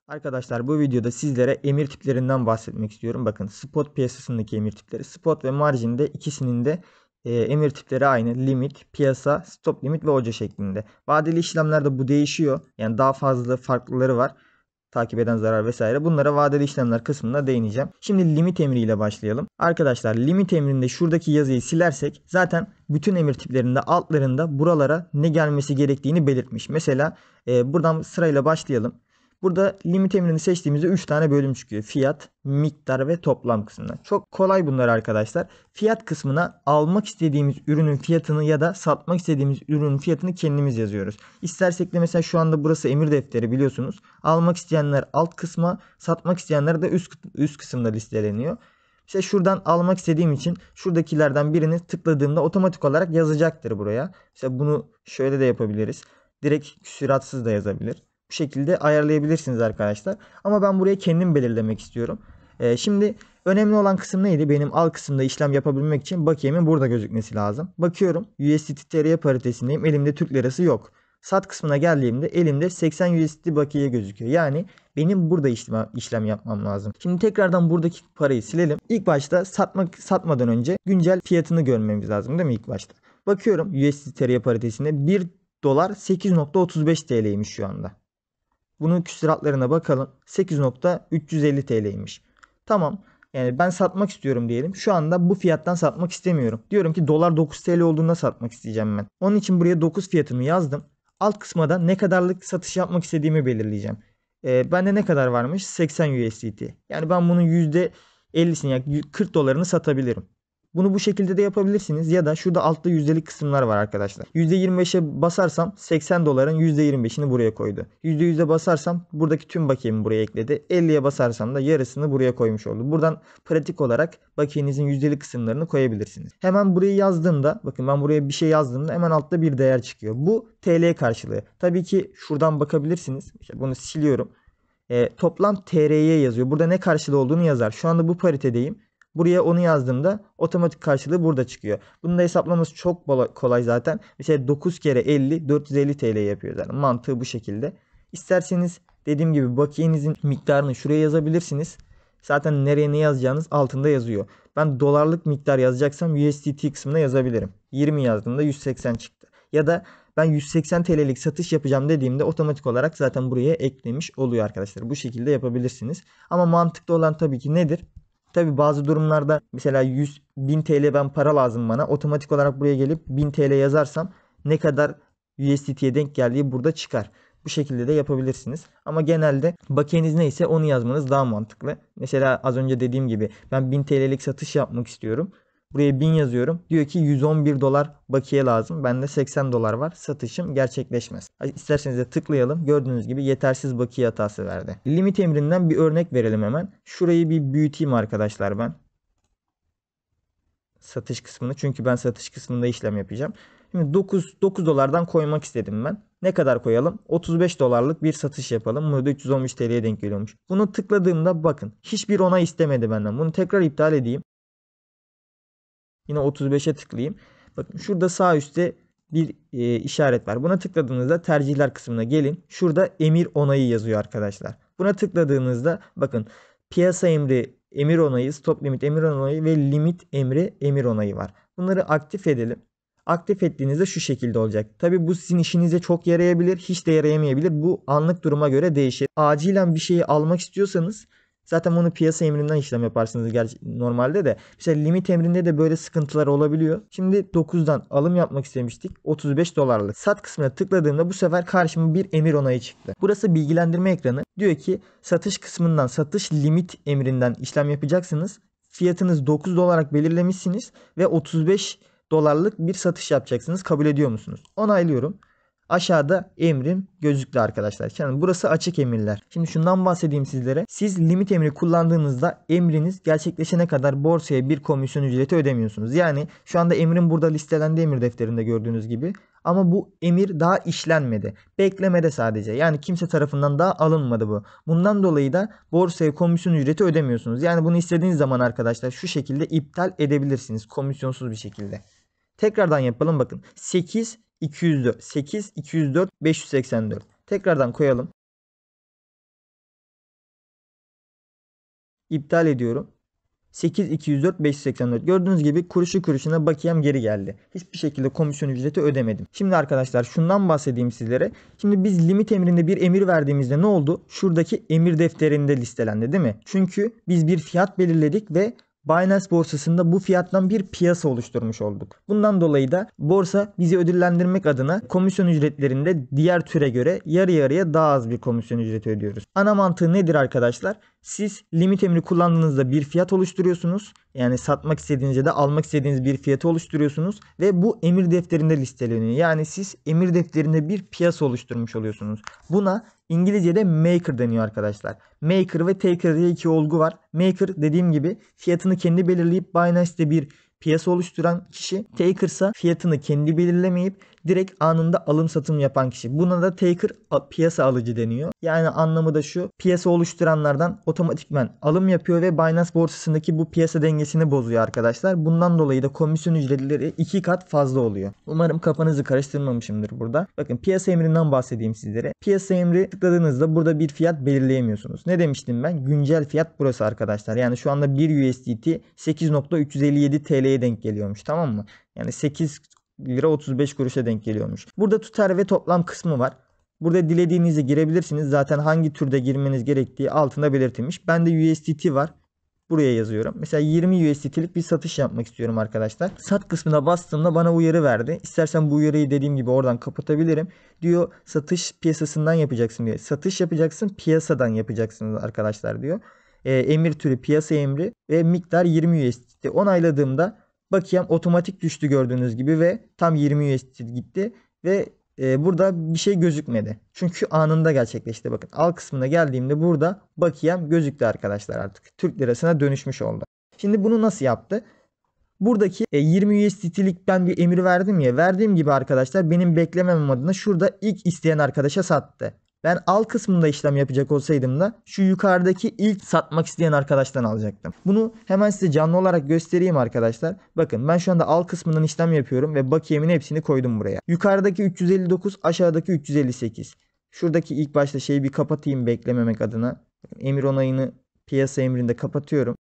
Arkadaşlar bu videoda sizlere emir tiplerinden bahsetmek istiyorum. Bakın spot piyasasındaki emir tipleri. Spot ve marjinde ikisinin de emir tipleri aynı. Limit, piyasa, stop limit ve hoca şeklinde. Vadeli işlemlerde bu değişiyor. Yani daha fazla farklıları var. Takip eden zarar vesaire. Bunlara vadeli işlemler kısmında değineceğim. Şimdi limit emriyle başlayalım. Arkadaşlar limit emrinde şuradaki yazıyı silersek zaten bütün emir tiplerinde altlarında buralara ne gelmesi gerektiğini belirtmiş. Mesela buradan sırayla başlayalım. Burada limit emrini seçtiğimizde 3 tane bölüm çıkıyor. Fiyat, miktar ve toplam kısmına. Çok kolay bunlar arkadaşlar. Fiyat kısmına almak istediğimiz ürünün fiyatını ya da satmak istediğimiz ürünün fiyatını kendimiz yazıyoruz. İstersek de mesela şu anda burası emir defteri biliyorsunuz. Almak isteyenler alt kısma, satmak isteyenler de üst kısımda listeleniyor. İşte şuradan almak istediğim için şuradakilerden birini tıkladığımda otomatik olarak yazacaktır buraya. İşte bunu şöyle de yapabiliriz. Direkt küsuratsız da yazabilir. Bu şekilde ayarlayabilirsiniz arkadaşlar. Ama ben buraya kendim belirlemek istiyorum. Şimdi önemli olan kısım neydi? Benim alt kısımda işlem yapabilmek için bakiyemin burada gözükmesi lazım. Bakıyorum USDT TL paritesindeyim. Elimde Türk lirası yok. Sat kısmına geldiğimde elimde 80 USDT bakiye gözüküyor. Yani benim burada işlem yapmam lazım. Şimdi tekrardan buradaki parayı silelim. İlk başta satmadan önce güncel fiyatını görmemiz lazım değil mi ilk başta? Bakıyorum USDT TL paritesinde 1 dolar 8.35 TL'ymiş şu anda. Bunun küsuratlarına bakalım. 8.350 TL'ymiş. Tamam. Yani ben satmak istiyorum diyelim. Şu anda bu fiyattan satmak istemiyorum. Diyorum ki dolar 9 TL olduğunda satmak isteyeceğim ben. Onun için buraya 9 fiyatımı yazdım. Alt kısma da ne kadarlık satış yapmak istediğimi belirleyeceğim. Bende ne kadar varmış? 80 USDT. Yani ben bunun %50'sini yani 40 dolarını satabilirim. Bunu bu şekilde de yapabilirsiniz ya da şurada altta yüzdelik kısımlar var arkadaşlar. %25'e basarsam 80 doların %25'ini buraya koydu. %100'e basarsam buradaki tüm bakiyemi buraya ekledi. 50'ye basarsam da yarısını buraya koymuş oldu. Buradan pratik olarak bakiyenizin yüzdelik kısımlarını koyabilirsiniz. Hemen burayı yazdığımda bakın ben buraya bir şey yazdığımda hemen altta bir değer çıkıyor. Bu TL karşılığı. Tabii ki şuradan bakabilirsiniz. İşte bunu siliyorum. Toplam TR'ye yazıyor. Burada ne karşılığı olduğunu yazar. Şu anda bu paritedeyim. Buraya onu yazdığımda otomatik karşılığı burada çıkıyor. Bunun da hesaplaması çok kolay zaten. Mesela 9 kere 50 450 TL yapıyor zaten. Mantığı bu şekilde. İsterseniz dediğim gibi bakiyenizin miktarını şuraya yazabilirsiniz. Zaten nereye ne yazacağınız altında yazıyor. Ben dolarlık miktar yazacaksam USDT kısmına yazabilirim. 20 yazdığımda 180 çıktı. Ya da ben 180 TL'lik satış yapacağım dediğimde otomatik olarak zaten buraya eklemiş oluyor arkadaşlar. Bu şekilde yapabilirsiniz. Ama mantıklı olan tabii ki nedir? Tabii bazı durumlarda mesela 1000 TL ben para lazım bana. Otomatik olarak buraya gelip 1000 TL yazarsam ne kadar USDT'ye denk geldiği burada çıkar. Bu şekilde de yapabilirsiniz. Ama genelde bakiyeniz neyse onu yazmanız daha mantıklı. Mesela az önce dediğim gibi ben 1000 TL'lik satış yapmak istiyorum. Buraya 1000 yazıyorum. Diyor ki 111 dolar bakiye lazım. Bende 80 dolar var. Satışım gerçekleşmez. İsterseniz de tıklayalım. Gördüğünüz gibi yetersiz bakiye hatası verdi. Limit emrinden bir örnek verelim hemen. Şurayı bir büyüteyim arkadaşlar ben. Satış kısmını. Çünkü ben satış kısmında işlem yapacağım. Şimdi 9 dolardan koymak istedim ben. Ne kadar koyalım? 35 dolarlık bir satış yapalım. Burada 315 TL'ye denk geliyormuş. Bunu tıkladığımda bakın. Hiçbir onay istemedi benden. Bunu tekrar iptal edeyim. Yine 35'e tıklayayım. Bakın şurada sağ üstte bir işaret var. Buna tıkladığınızda tercihler kısmına gelin. Şurada emir onayı yazıyor arkadaşlar. Buna tıkladığınızda bakın piyasa emri emir onayı, stop limit emir onayı ve limit emri emir onayı var. Bunları aktif edelim. Aktif ettiğinizde şu şekilde olacak. Tabi bu sizin işinize çok yarayabilir, hiç de yarayamayabilir. Bu anlık duruma göre değişir. Acilen bir şeyi almak istiyorsanız zaten bunu piyasa emrinden işlem yaparsınız normalde de. Mesela limit emrinde de böyle sıkıntılar olabiliyor. Şimdi 9'dan alım yapmak istemiştik. 35 dolarlık. Sat kısmına tıkladığımda bu sefer karşıma bir emir onayı çıktı. Burası bilgilendirme ekranı. Diyor ki satış kısmından satış limit emrinden işlem yapacaksınız. Fiyatınız 9 dolar belirlemişsiniz ve 35 dolarlık bir satış yapacaksınız. Kabul ediyor musunuz? Onaylıyorum. Aşağıda emrim gözüktü arkadaşlar. Yani burası açık emirler. Şimdi şundan bahsedeyim sizlere. Siz limit emri kullandığınızda emriniz gerçekleşene kadar borsaya bir komisyon ücreti ödemiyorsunuz. Yani şu anda emrin burada listelendi emir defterinde gördüğünüz gibi. Ama bu emir daha işlenmedi. Beklemede sadece. Yani kimse tarafından daha alınmadı bu. Bundan dolayı da borsaya komisyon ücreti ödemiyorsunuz. Yani bunu istediğiniz zaman arkadaşlar şu şekilde iptal edebilirsiniz. Komisyonsuz bir şekilde. Tekrardan yapalım bakın. 8 204 8 204 584. Tekrardan koyalım. İptal ediyorum. 8.204 584. Gördüğünüz gibi kuruşu kuruşuna bakiyem geri geldi. Hiçbir şekilde komisyon ücreti ödemedim. Şimdi arkadaşlar şundan bahsedeyim sizlere. Şimdi biz limit emrinde bir emir verdiğimizde ne oldu? Şuradaki emir defterinde listelendi değil mi? Çünkü biz bir fiyat belirledik ve Binance borsasında bu fiyattan bir piyasa oluşturmuş olduk. Bundan dolayı da borsa bizi ödüllendirmek adına komisyon ücretlerinde diğer türe göre yarı yarıya daha az bir komisyon ücreti ödüyoruz. Ana mantığı nedir arkadaşlar? Siz limit emri kullandığınızda bir fiyat oluşturuyorsunuz. Yani satmak istediğinizde de almak istediğiniz bir fiyatı oluşturuyorsunuz. Ve bu emir defterinde listeleniyor. Yani siz emir defterinde bir piyasa oluşturmuş oluyorsunuz. Buna İngilizce'de maker deniyor arkadaşlar. Maker ve taker diye iki olgu var. Maker dediğim gibi fiyatını kendi belirleyip Binance'de bir piyasa oluşturan kişi. Taker ise fiyatını kendi belirlemeyip direkt anında alım satım yapan kişi. Buna da taker piyasa alıcı deniyor. Yani anlamı da şu: piyasa oluşturanlardan otomatikman alım yapıyor ve Binance borsasındaki bu piyasa dengesini bozuyor arkadaşlar. Bundan dolayı da komisyon ücretleri 2 kat fazla oluyor. Umarım kafanızı karıştırmamışımdır burada. Bakın piyasa emrinden bahsedeyim sizlere. Piyasa emri tıkladığınızda burada bir fiyat belirleyemiyorsunuz. Ne demiştim ben? Güncel fiyat burası arkadaşlar. Yani şu anda 1 USDT 8.357 TL'ye denk geliyormuş, tamam mı? Yani 8 lira 35 kuruşa denk geliyormuş. Burada tutar ve toplam kısmı var. Burada dilediğinizi girebilirsiniz. Zaten hangi türde girmeniz gerektiği altında belirtilmiş. Bende USDT var. Buraya yazıyorum. Mesela 20 USDT'lik bir satış yapmak istiyorum arkadaşlar. Sat kısmına bastığımda bana uyarı verdi. İstersen bu uyarıyı dediğim gibi oradan kapatabilirim. Diyor satış piyasasından yapacaksın diyor. Satış yapacaksın, piyasadan yapacaksınız arkadaşlar diyor. Emir türü piyasa emri ve miktar 20 USDT. Onayladığımda bakiyem otomatik düştü gördüğünüz gibi ve tam 20 USDT gitti ve burada bir şey gözükmedi. Çünkü anında gerçekleşti. Bakın al kısmına geldiğimde burada bakiyem gözüktü arkadaşlar artık. Türk lirasına dönüşmüş oldu. Şimdi bunu nasıl yaptı? Buradaki 20 USDT'lik ben bir emir verdim ya. Verdiğim gibi arkadaşlar benim beklememem adına şurada ilk isteyen arkadaşa sattı. Ben al kısmında işlem yapacak olsaydım da şu yukarıdaki ilk satmak isteyen arkadaştan alacaktım. Bunu hemen size canlı olarak göstereyim arkadaşlar. Bakın ben şu anda al kısmından işlem yapıyorum ve bakiyemin hepsini koydum buraya. Yukarıdaki 359, aşağıdaki 358. Şuradaki ilk başta şeyi bir kapatayım beklememek adına. Emir onayını piyasa emrinde kapatıyorum.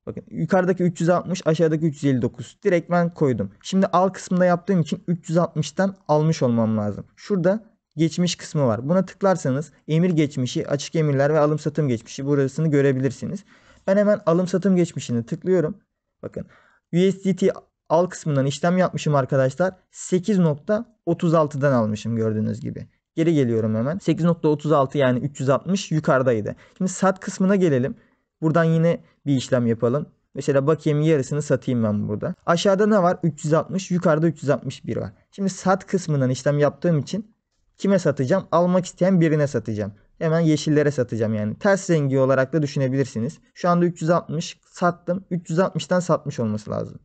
Bakın yukarıdaki 360, aşağıdaki 359. Direkt ben koydum. Şimdi al kısmında yaptığım için 360'tan almış olmam lazım. Şurada geçmiş kısmı var. Buna tıklarsanız emir geçmişi, açık emirler ve alım satım geçmişi burasını görebilirsiniz. Ben hemen alım satım geçmişini tıklıyorum. Bakın USDT al kısmından işlem yapmışım arkadaşlar. 8.36'dan almışım gördüğünüz gibi. Geri geliyorum hemen. 8.36 yani 360 yukarıdaydı. Şimdi sat kısmına gelelim. Buradan yine bir işlem yapalım. Mesela bakiyemin yarısını satayım ben burada. Aşağıda ne var? 360, yukarıda 361 var. Şimdi sat kısmından işlem yaptığım için kime satacağım? Almak isteyen birine satacağım. Hemen yeşillere satacağım yani. Ters rengi olarak da düşünebilirsiniz. Şu anda 360 sattım. 360'tan satmış olması lazım.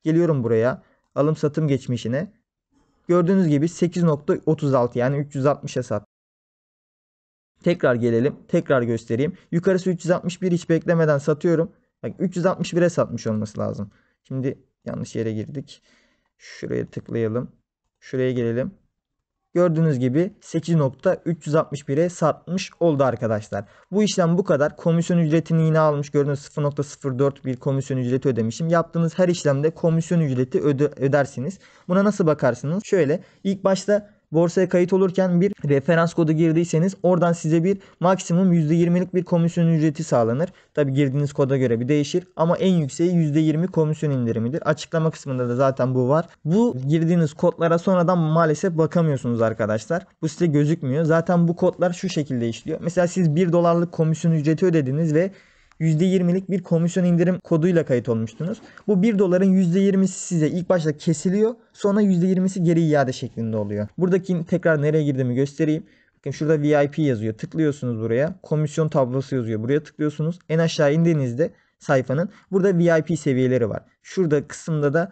Geliyorum buraya. Alım satım geçmişine. Gördüğünüz gibi 8.36 yani 360'a sattım. Tekrar gelelim. Tekrar göstereyim. Yukarısı 361, hiç beklemeden satıyorum. Bak 361'e satmış olması lazım. Şimdi yanlış yere girdik. Şuraya tıklayalım. Şuraya gelelim. Gördüğünüz gibi 8.361'e satmış oldu arkadaşlar. Bu işlem bu kadar. Komisyon ücretini yine almış. Gördüğünüz 0.04 bir komisyon ücreti ödemişim. Yaptığınız her işlemde komisyon ücreti ödersiniz. Buna nasıl bakarsınız? Şöyle ilk başta borsaya kayıt olurken bir referans kodu girdiyseniz oradan size bir maksimum %20'lik bir komisyon ücreti sağlanır. Tabi girdiğiniz koda göre bir değişir ama en yükseği %20 komisyon indirimidir. Açıklama kısmında da zaten bu var. Bu girdiğiniz kodlara sonradan maalesef bakamıyorsunuz arkadaşlar. Bu size gözükmüyor. Zaten bu kodlar şu şekilde işliyor. Mesela siz 1 dolarlık komisyon ücreti ödediniz ve %20'lik bir komisyon indirim koduyla kayıt olmuştunuz. Bu 1 doların %20'si size ilk başta kesiliyor. Sonra %20'si geri iade şeklinde oluyor. Buradaki tekrar nereye girdiğimi göstereyim. Bakın şurada VIP yazıyor. Tıklıyorsunuz buraya. Komisyon tablosu yazıyor. Buraya tıklıyorsunuz. En aşağı indiğinizde sayfanın burada VIP seviyeleri var. Şurada kısımda da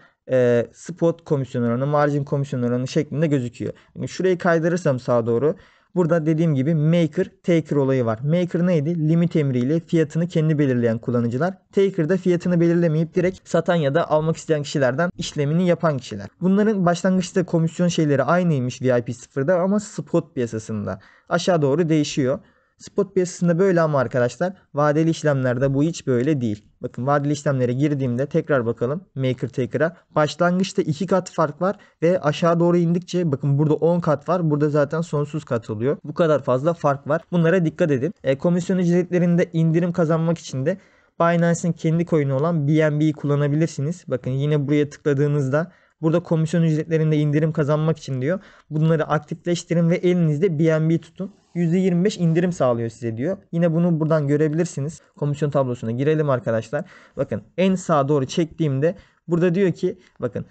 spot komisyon oranı, margin komisyon oranı şeklinde gözüküyor. Yani şurayı kaydırırsam sağa doğru, burada dediğim gibi maker taker olayı var. Maker neydi? Limit emriyle fiyatını kendi belirleyen kullanıcılar. Taker da fiyatını belirlemeyip direkt satan ya da almak isteyen kişilerden işlemini yapan kişiler. Bunların başlangıçta komisyon şeyleri aynıymış VIP 0'da ama spot piyasasında. Aşağı doğru değişiyor. Spot piyasasında böyle ama arkadaşlar vadeli işlemlerde bu hiç böyle değil. Bakın vadeli işlemlere girdiğimde tekrar bakalım Maker Taker'a. Başlangıçta 2 kat fark var ve aşağı doğru indikçe bakın burada 10 kat var. Burada zaten sonsuz kat oluyor. Bu kadar fazla fark var. Bunlara dikkat edin. Komisyon ücretlerinde indirim kazanmak için de Binance'in kendi coin'i olan BNB'yi kullanabilirsiniz. Bakın yine buraya tıkladığınızda burada komisyon ücretlerinde indirim kazanmak için diyor. Bunları aktifleştirin ve elinizde BNB tutun. %25 indirim sağlıyor size diyor. Yine bunu buradan görebilirsiniz. Komisyon tablosuna girelim arkadaşlar. Bakın en sağa doğru çektiğimde burada diyor ki bakın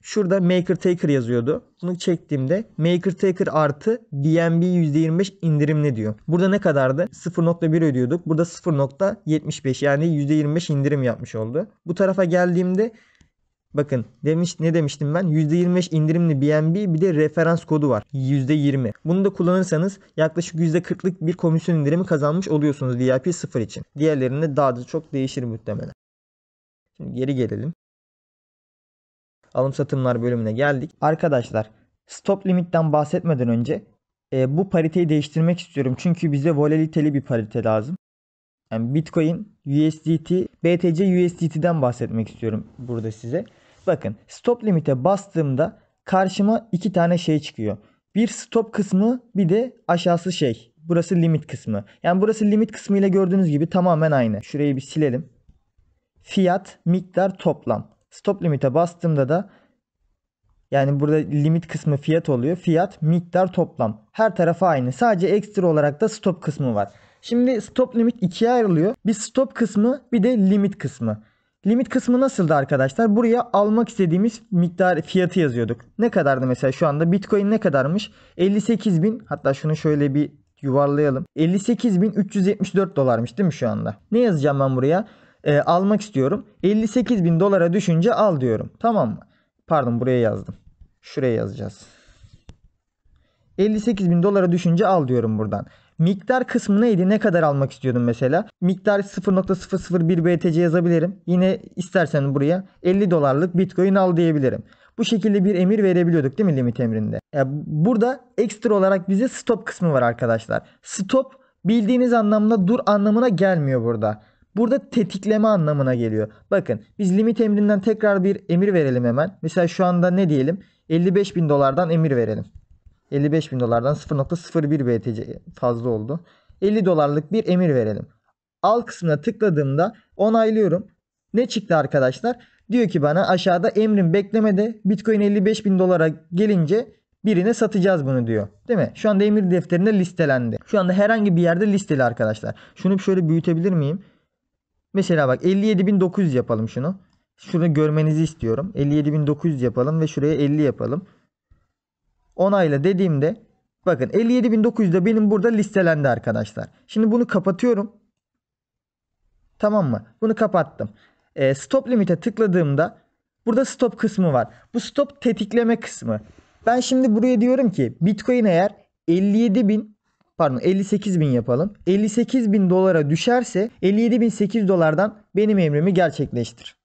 şurada Maker Taker yazıyordu. Bunu çektiğimde Maker Taker artı BNB %25 indirimli diyor. Burada ne kadardı? 0.1 ödüyorduk. Burada 0.75 yani %25 indirim yapmış oldu. Bu tarafa geldiğimde bakın ne demiştim ben? %25 indirimli BNB bir de referans kodu var. %20. Bunu da kullanırsanız yaklaşık %40'lık bir komisyon indirimi kazanmış oluyorsunuz VIP 0 için. Diğerlerinde daha da çok değişir muhtemelen. Şimdi geri gelelim. Alım satımlar bölümüne geldik. Arkadaşlar stop limitten bahsetmeden önce bu pariteyi değiştirmek istiyorum. Çünkü bize volatiliteli bir parite lazım. Yani Bitcoin, USDT, BTC USDT'den bahsetmek istiyorum burada size. Bakın stop limite bastığımda karşıma 2 tane şey çıkıyor. Bir stop kısmı bir de aşağısı şey. Burası limit kısmı. Yani burası limit kısmı ile gördüğünüz gibi tamamen aynı. Şurayı bir silelim. Fiyat, miktar, toplam. Stop limite bastığımda da yani burada limit kısmı fiyat oluyor. Fiyat, miktar, toplam. Her tarafı aynı. Sadece ekstra olarak da stop kısmı var. Şimdi stop limit ikiye ayrılıyor. Bir stop kısmı bir de limit kısmı. Limit kısmı nasıldı arkadaşlar? Buraya almak istediğimiz miktar fiyatı yazıyorduk. Ne kadardı mesela şu anda? Bitcoin ne kadarmış? 58.000, hatta şunu şöyle bir yuvarlayalım. 58.374 dolarmış değil mi şu anda? Ne yazacağım ben buraya? Almak istiyorum. 58.000 dolara düşünce al diyorum. Tamam mı? Pardon, buraya yazdım. Şuraya yazacağız. 58.000 dolara düşünce al diyorum buradan. Miktar kısmı neydi? Ne kadar almak istiyordum mesela? Miktar 0.001 BTC yazabilirim. Yine istersen buraya 50 dolarlık Bitcoin al diyebilirim. Bu şekilde bir emir verebiliyorduk değil mi limit emrinde? Burada ekstra olarak bize stop kısmı var arkadaşlar. Stop bildiğiniz anlamda dur anlamına gelmiyor burada. Burada tetikleme anlamına geliyor. Bakın biz limit emrinden tekrar bir emir verelim hemen. Mesela şu anda ne diyelim? 55.000 dolardan emir verelim. 55.000 dolardan 0.01 BTC fazla oldu. 50 dolarlık bir emir verelim. Al kısmına tıkladığımda onaylıyorum. Ne çıktı arkadaşlar? Diyor ki bana aşağıda emrin beklemede, Bitcoin 55.000 dolara gelince birine satacağız bunu diyor. Değil mi? Şu anda emir defterinde listelendi. Şu anda herhangi bir yerde listeli arkadaşlar. Şunu şöyle büyütebilir miyim? Mesela bak 57.900 yapalım şunu. Şunu görmenizi istiyorum. 57.900 yapalım ve şuraya 50 yapalım. Onayla dediğimde bakın 57.900 da benim burada listelendi arkadaşlar. Şimdi bunu kapatıyorum. Tamam mı? Bunu kapattım. Stop limit'e tıkladığımda burada stop kısmı var. Bu stop tetikleme kısmı. Ben şimdi buraya diyorum ki Bitcoin eğer 58.000 yapalım. 58.000 dolara düşerse 57.800 dolardan benim emrimi gerçekleştir.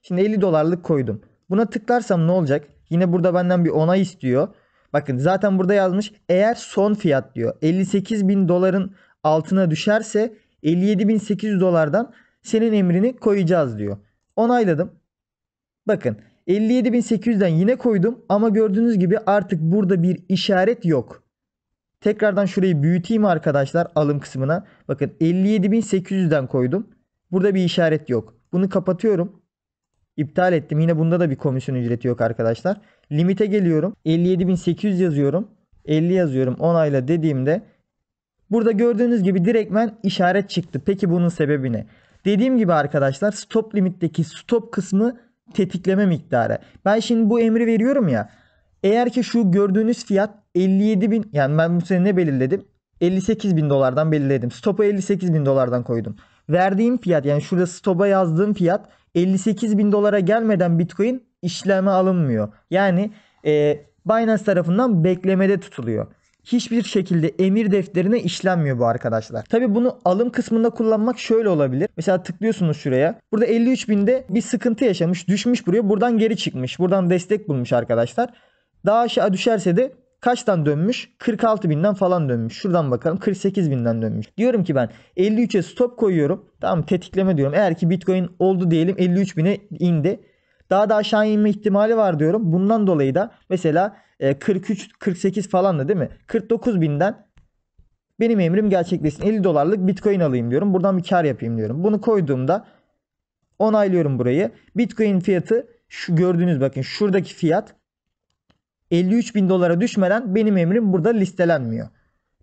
Şimdi 50 dolarlık koydum. Buna tıklarsam ne olacak? Yine burada benden bir onay istiyor. Bakın zaten burada yazmış. Eğer son fiyat diyor 58.000 doların altına düşerse 57.800 dolardan senin emrini koyacağız diyor. Onayladım. Bakın 57.800'den yine koydum ama gördüğünüz gibi artık burada bir işaret yok. Tekrardan şurayı büyüteyim arkadaşlar alım kısmına. Bakın 57.800'den koydum. Burada bir işaret yok. Bunu kapatıyorum. İptal ettim. Yine bunda da bir komisyon ücreti yok arkadaşlar. Limite geliyorum. 57.800 yazıyorum. 50 yazıyorum. Onayla dediğimde burada gördüğünüz gibi direktmen işaret çıktı. Peki bunun sebebi ne? Dediğim gibi arkadaşlar stop limitteki stop kısmı tetikleme miktarı. Ben şimdi bu emri veriyorum ya. Eğer ki şu gördüğünüz fiyat 57.000, yani ben bu sene ne belirledim? 58.000 dolardan belirledim. Stop'a 58.000 dolardan koydum. Verdiğim fiyat, yani şurada stop'a yazdığım fiyat 58.000 dolara gelmeden Bitcoin işleme alınmıyor. Yani Binance tarafından beklemede tutuluyor. Hiçbir şekilde emir defterine işlenmiyor bu arkadaşlar. Tabi bunu alım kısmında kullanmak şöyle olabilir. Mesela tıklıyorsunuz şuraya. Burada 53.000'de bir sıkıntı yaşamış. Düşmüş buraya. Buradan geri çıkmış. Buradan destek bulmuş arkadaşlar. Daha aşağı düşerse de kaçtan dönmüş? 46.000'den falan dönmüş. Şuradan bakalım 48.000'den dönmüş. Diyorum ki ben 53'e stop koyuyorum. Tamam, tetikleme diyorum. Eğer ki Bitcoin oldu diyelim 53.000'e indi. Daha da aşağı inme ihtimali var diyorum. Bundan dolayı da mesela 43, 48 falan da değil mi? 49.000'den benim emrim gerçekleşsin. 50 dolarlık Bitcoin alayım diyorum. Buradan bir kar yapayım diyorum. Bunu koyduğumda onaylıyorum burayı. Bitcoin fiyatı şu gördüğünüz, bakın şuradaki fiyat 53.000 dolara düşmeden benim emrim burada listelenmiyor.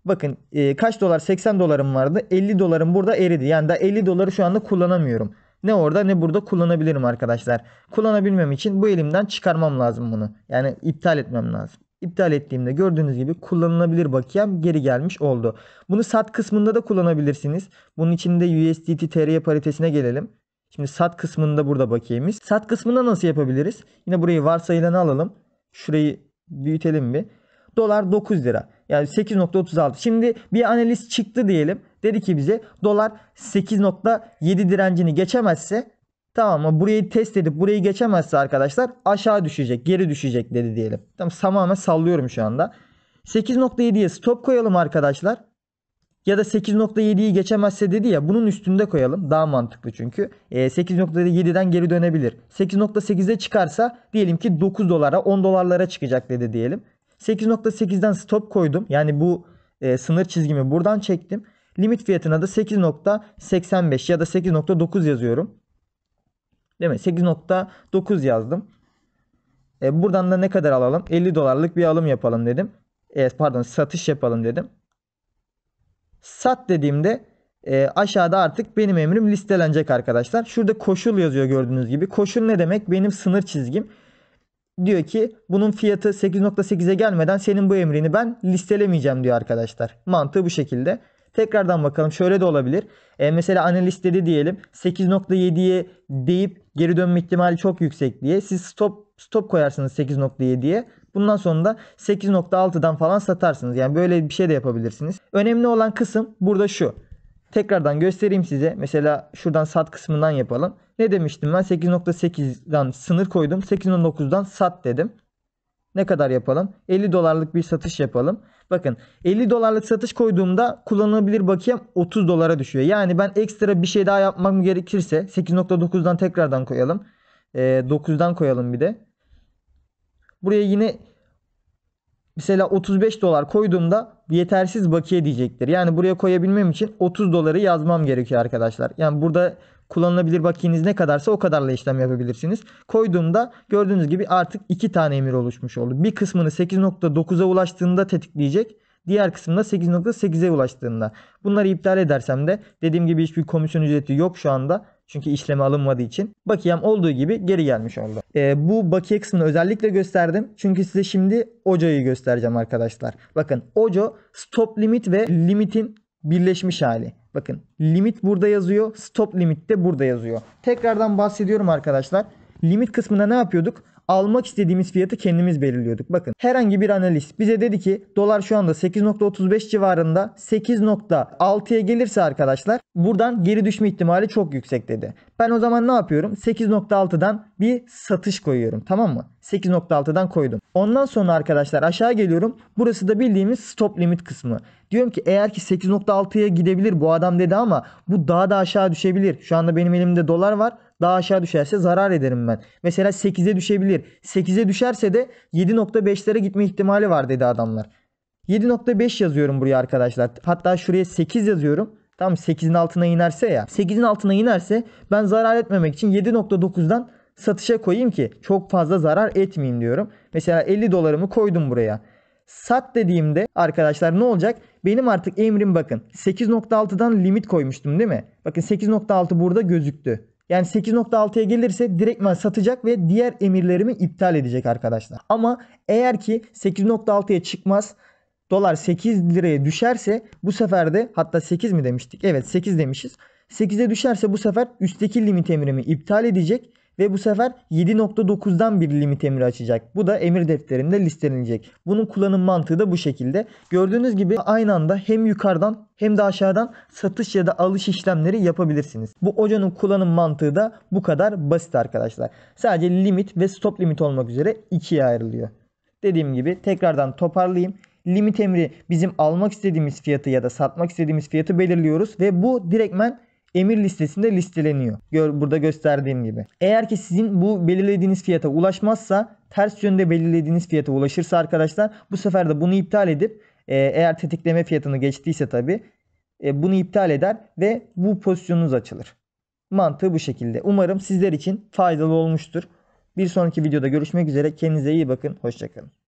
Bakın kaç dolar? 80 dolarım vardı. 50 dolarım burada eridi. Yani da 50 doları şu anda kullanamıyorum. Ne orada ne burada kullanabilirim arkadaşlar. Kullanabilmem için bu elimden çıkarmam lazım bunu. Yani iptal etmem lazım. İptal ettiğimde gördüğünüz gibi kullanılabilir bakiyem geri gelmiş oldu. Bunu sat kısmında da kullanabilirsiniz. Bunun için de USDT TR paritesine gelelim. Şimdi sat kısmında burada bakiyemiz. Sat kısmında nasıl yapabiliriz? Yine burayı varsayılanı alalım. Şurayı büyütelim bir. Dolar 9 lira. Yani 8.36. Şimdi bir analist çıktı diyelim. Dedi ki bize dolar 8.7 direncini geçemezse, tamam mı? Burayı test edip burayı geçemezse arkadaşlar aşağı düşecek, geri düşecek dedi diyelim. Tamam, tamamen sallıyorum şu anda. 8.7'ye stop koyalım arkadaşlar. Ya da 8.7'yi geçemezse dedi ya, bunun üstünde koyalım. Daha mantıklı çünkü. 8.7'den geri dönebilir. 8.8'e çıkarsa diyelim ki 9 dolara 10 dolarlara çıkacak dedi diyelim. 8.8'den stop koydum. Yani bu sınır çizgimi buradan çektim. Limit fiyatına da 8.85 ya da 8.9 yazıyorum. Değil mi? 8.9 yazdım. Buradan da ne kadar alalım? 50 dolarlık bir alım yapalım dedim. Pardon, satış yapalım dedim. Sat dediğimde aşağıda artık benim emrim listelenecek arkadaşlar. Şurada koşul yazıyor gördüğünüz gibi. Koşul ne demek? Benim sınır çizgim. Diyor ki bunun fiyatı 8.8'e gelmeden senin bu emrini ben listelemeyeceğim diyor arkadaşlar. Mantığı bu şekilde. Tekrardan bakalım, şöyle de olabilir. Mesela analist dedi diyelim 8.7'ye deyip geri dönme ihtimali çok yüksek diye. Siz stop koyarsınız 8.7'ye. Bundan sonra da 8.6'dan falan satarsınız. Yani böyle bir şey de yapabilirsiniz. Önemli olan kısım burada şu. Tekrardan göstereyim size. Mesela şuradan sat kısmından yapalım. Ne demiştim ben? 8.8'den sınır koydum. 8.9'dan sat dedim. Ne kadar yapalım? 50 dolarlık bir satış yapalım. Bakın 50 dolarlık satış koyduğumda kullanılabilir bakiyem 30 dolara düşüyor. Yani ben ekstra bir şey daha yapmam gerekirse 8.9'dan tekrardan koyalım. 9'dan koyalım bir de. Buraya yine mesela 35 dolar koyduğumda yetersiz bakiye diyecektir. Yani buraya koyabilmem için 30 doları yazmam gerekiyor arkadaşlar. Yani burada kullanılabilir bakiyeniz ne kadarsa o kadarla işlem yapabilirsiniz. Koyduğumda gördüğünüz gibi artık 2 tane emir oluşmuş oldu. Bir kısmını 8.9'a ulaştığında tetikleyecek. Diğer kısmında 8.8'e ulaştığında. Bunları iptal edersem de dediğim gibi hiçbir komisyon ücreti yok şu anda. Çünkü işleme alınmadığı için bakiyem olduğu gibi geri gelmiş oldu. Bu bakiye kısmını özellikle gösterdim. Çünkü size şimdi OJO'yu göstereceğim arkadaşlar. Bakın OJO stop limit ve limitin birleşmiş hali. Bakın limit burada yazıyor. Stop limit de burada yazıyor. Tekrardan bahsediyorum arkadaşlar. Limit kısmında ne yapıyorduk? Almak istediğimiz fiyatı kendimiz belirliyorduk. Bakın herhangi bir analist bize dedi ki dolar şu anda 8.35 civarında, 8.6'ya gelirse arkadaşlar buradan geri düşme ihtimali çok yüksek dedi. Ben o zaman ne yapıyorum? 8.6'dan bir satış koyuyorum, tamam mı? 8.6'dan koydum. Ondan sonra arkadaşlar aşağı geliyorum. Burası da bildiğimiz stop limit kısmı. Diyorum ki eğer ki 8.6'ya gidebilir bu adam dedi ama bu daha da aşağı düşebilir. Şu anda benim elimde dolar var. Daha aşağı düşerse zarar ederim ben. Mesela 8'e düşebilir. 8'e düşerse de 7.5'lere gitme ihtimali var dedi adamlar. 7.5 yazıyorum buraya arkadaşlar. Hatta şuraya 8 yazıyorum. Tamam, 8'in altına inerse ya. 8'in altına inerse ben zarar etmemek için 7.9'dan satışa koyayım ki çok fazla zarar etmeyeyim diyorum. Mesela 50 dolarımı koydum buraya. Sat dediğimde arkadaşlar ne olacak? Benim artık emrim bakın 8.6'dan limit koymuştum değil mi? Bakın 8.6 burada gözüktü. Yani 8.6'ya gelirse direktmen satacak ve diğer emirlerimi iptal edecek arkadaşlar. Ama eğer ki 8.6'ya çıkmaz, dolar 8 liraya düşerse bu sefer de, hatta 8 mi demiştik? Evet, 8 demişiz. 8'e düşerse bu sefer üstteki limit emrimi iptal edecek ve bu sefer 7.9'dan bir limit emri açacak. Bu da emir defterinde listelenecek. Bunun kullanım mantığı da bu şekilde. Gördüğünüz gibi aynı anda hem yukarıdan hem de aşağıdan satış ya da alış işlemleri yapabilirsiniz. Bu OJO'nun kullanım mantığı da bu kadar basit arkadaşlar. Sadece limit ve stop limit olmak üzere ikiye ayrılıyor. Dediğim gibi tekrardan toparlayayım. Limit emri bizim almak istediğimiz fiyatı ya da satmak istediğimiz fiyatı belirliyoruz ve bu direktmen emir listesinde listeleniyor. Burada gösterdiğim gibi. Eğer ki sizin bu belirlediğiniz fiyata ulaşmazsa, ters yönde belirlediğiniz fiyata ulaşırsa arkadaşlar, bu sefer de bunu iptal edip eğer tetikleme fiyatını geçtiyse tabi bunu iptal eder ve bu pozisyonunuz açılır. Mantığı bu şekilde. Umarım sizler için faydalı olmuştur. Bir sonraki videoda görüşmek üzere. Kendinize iyi bakın. Hoşça kalın.